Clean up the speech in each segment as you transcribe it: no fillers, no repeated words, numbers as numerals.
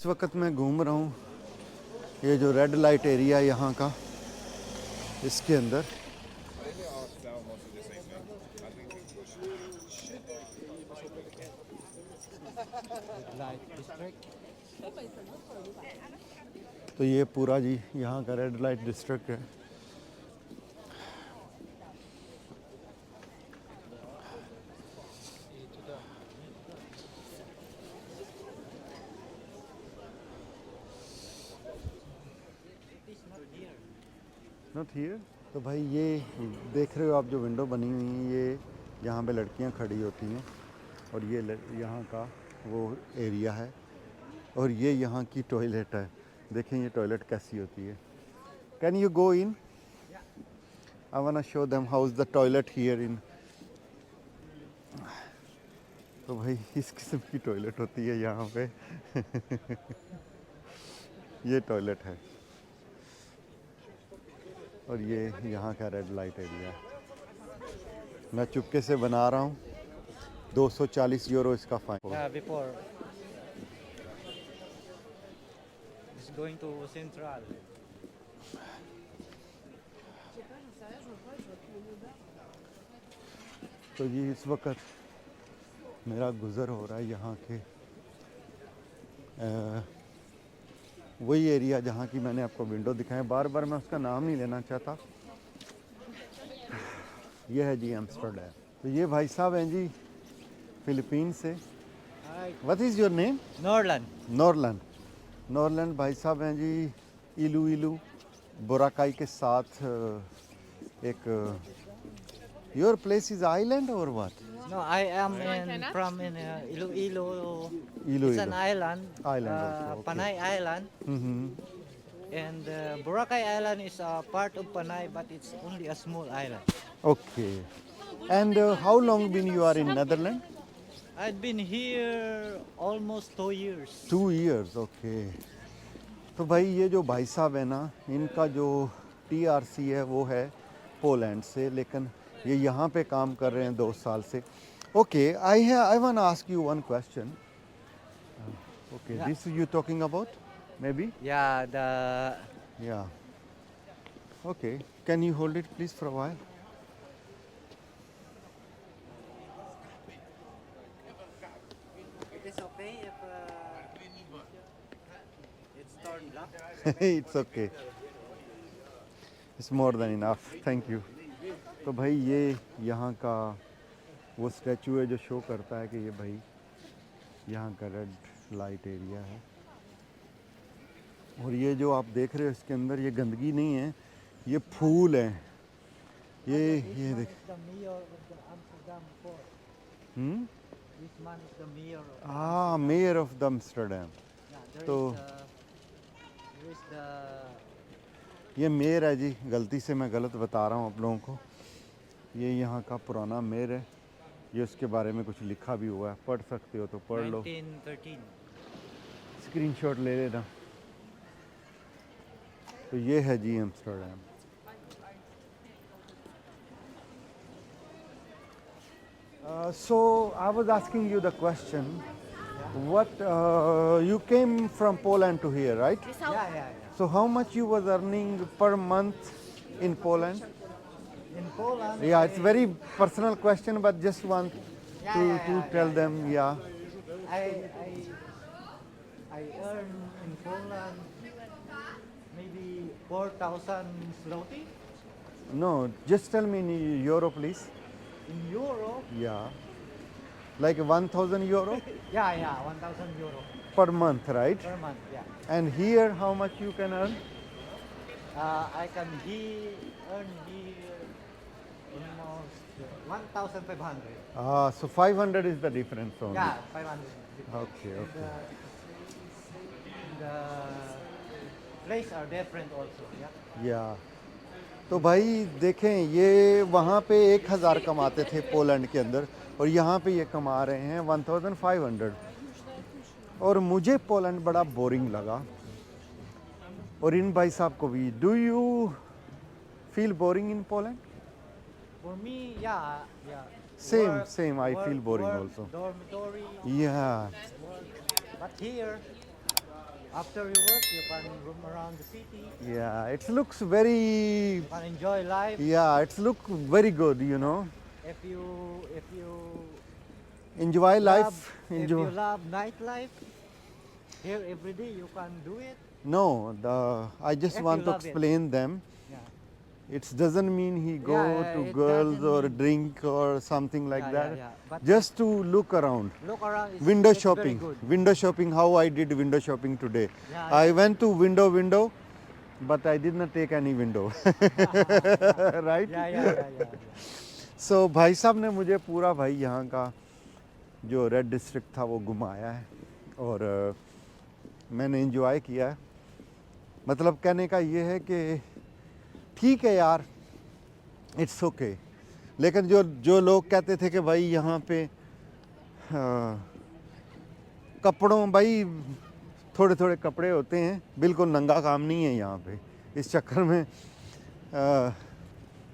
इस वक्त मैं घूम रहा हूँ ये जो रेड लाइट एरिया यहाँ का, इसके अंदर तो ये पूरा जी यहाँ का रेड लाइट डिस्ट्रिक्ट है। Not here. तो भाई ये देख रहे हो आप जो विंडो बनी हुई है, ये यहाँ पे लड़कियाँ खड़ी होती हैं और ये यहाँ का वो एरिया है और ये यहाँ की टॉयलेट है। देखें ये टॉयलेट कैसी होती है। Can you go in? I want to show them how is the toilet here in. तो भाई इस किस्म की टॉयलेट होती है यहाँ पे। ये टॉयलेट है और ये यहाँ का रेड लाइट एरिया है। मैं चुपके से बना रहा हूँ। 240 यूरो इसका fine. Yeah, before it's going to Central. तो जी इस वक्त मेरा गुज़र हो रहा है यहाँ के वही एरिया जहाँ की मैंने आपको विंडो दिखाया। बार बार मैं उसका नाम नहीं लेना चाहता। ये है जी एम्स्टर्डम। तो ये भाई साहब हैं जी फिलीपीन से। Hi. What is your name? Norland. Norland. Norland भाई साहब हैं जी इलू इलू बोराकाई के साथ एक योर प्लेस इज़ आइलैंड और what? No, I am from Iloilo. Iloilo. It's an island. Island also, okay. Panay Island. Mm-hmm. And Boracay Island is a part of Panay, but it's only a small island. Okay. And how long been you are in Netherlands? I've been here almost 2 years. 2 years, okay. तो भाई ये जो भाई साहब है ना, इनका जो TRC है वो है पोलैंड से, लेकिन ये यहाँ पे काम कर रहे हैं 2 साल से। Okay, I want to ask you one question. Okay, Yeah. this you talking about? Maybe? Yeah, Yeah. Okay, can you hold it please for a while? it is okay if it's turned black. It's okay. It's more than enough. Thank you. तो भाई ये यहाँ का वो statue है जो show करता है कि ये भाई यहाँ का रेड लाइट एरिया है। और ये जो आप देख रहे हो इसके अंदर ये गंदगी नहीं है, ये फूल हैं। ये देख। The mayor of the Amsterdam port. This man is the mayor of हाँ, mayor of the Amsterdam. Yeah, तो there is the ये मेयर है जी, गलती से मैं गलत बता रहा हूँ आप लोगों को। ये यहाँ का पुराना मेयर है। ये उसके बारे में कुछ लिखा भी हुआ है, पढ़ सकते हो तो पढ़ लो। 1913. स्क्रीनशॉट ले लेना। तो ये है जी Amsterdam. So I was asking you the question, what you came from Poland to here, right? Yeah. So how much you was earning per month in Poland? In Poland, Yeah, it's very personal question, but just want to tell them, yeah. I earn in Poland maybe 4,000 zloty. No, just tell me in euro, please. In euro, Yeah, like 1,000 euro yeah, 1,000 euro per month, right? per month, yeah. And here, how much you can earn? I can earn here almost 1,500. So 500 is the difference only. Yeah, 500. Okay, okay. The place are different also, yeah. या तो भाई देखें, ये वहाँ पे 1,000 कमाते थे Poland के अंदर और यहाँ पे ये कमा रहे हैं 1,500। और मुझे पोलैंड बड़ा बोरिंग लगा और इन भाई साहब को भी। Do you feel boring in Poland? For me, yeah. Same, I feel boring work, also. Dormitory, Yeah, work. But here, After you work, you can roam around the city. Yeah, it looks very, You can enjoy life. yeah, it's look very good, you know. If you Enjoy life, if enjoy. you love nightlife, here every day you can do it. No, I just If want you to love it. explain them. Yeah. It doesn't mean he go Yeah, to it girls doesn't or mean- drink or something like Yeah, that. yeah, yeah. But Just to look around. look around. Window It's very shopping. good. Window shopping. How I did window shopping today. Yeah, I yeah. went to window, but I did not take any window. Right? Yeah. So भाई साहब ने मुझे पूरा भाई यहाँ का जो red district था वो घुमाया है और मैंने एंजॉय किया है। मतलब कहने का ये है कि ठीक है यार, इट्स ओके। लेकिन जो लोग कहते थे कि भाई यहाँ पे कपड़ों, भाई थोड़े थोड़े कपड़े होते हैं, बिल्कुल नंगा काम नहीं है यहाँ पे। इस चक्कर में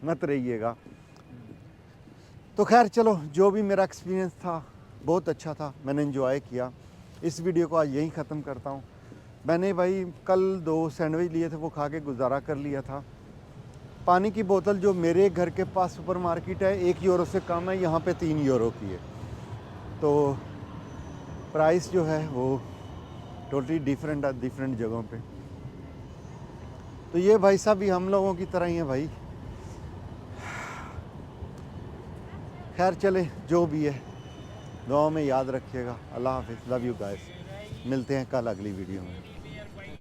मत रहिएगा। तो खैर चलो, जो भी मेरा एक्सपीरियंस था बहुत अच्छा था, मैंने एंजॉय किया। इस वीडियो को आज यहीं ख़त्म करता हूँ। मैंने भाई कल 2 सैंडविच लिए थे, वो खा के गुजारा कर लिया था। पानी की बोतल जो मेरे घर के पास सुपरमार्केट है 1 यूरो से कम है, यहाँ पे 3 यूरो की है। तो प्राइस जो है वो टोटली डिफरेंट है डिफरेंट जगहों पे। तो ये भाई साहब भी हम लोगों की तरह ही है भाई। खैर चले, जो भी है दुआ में याद रखिएगा। अल्लाह हाफिज़, लव यू गाइस। मिलते हैं कल अगली वीडियो में।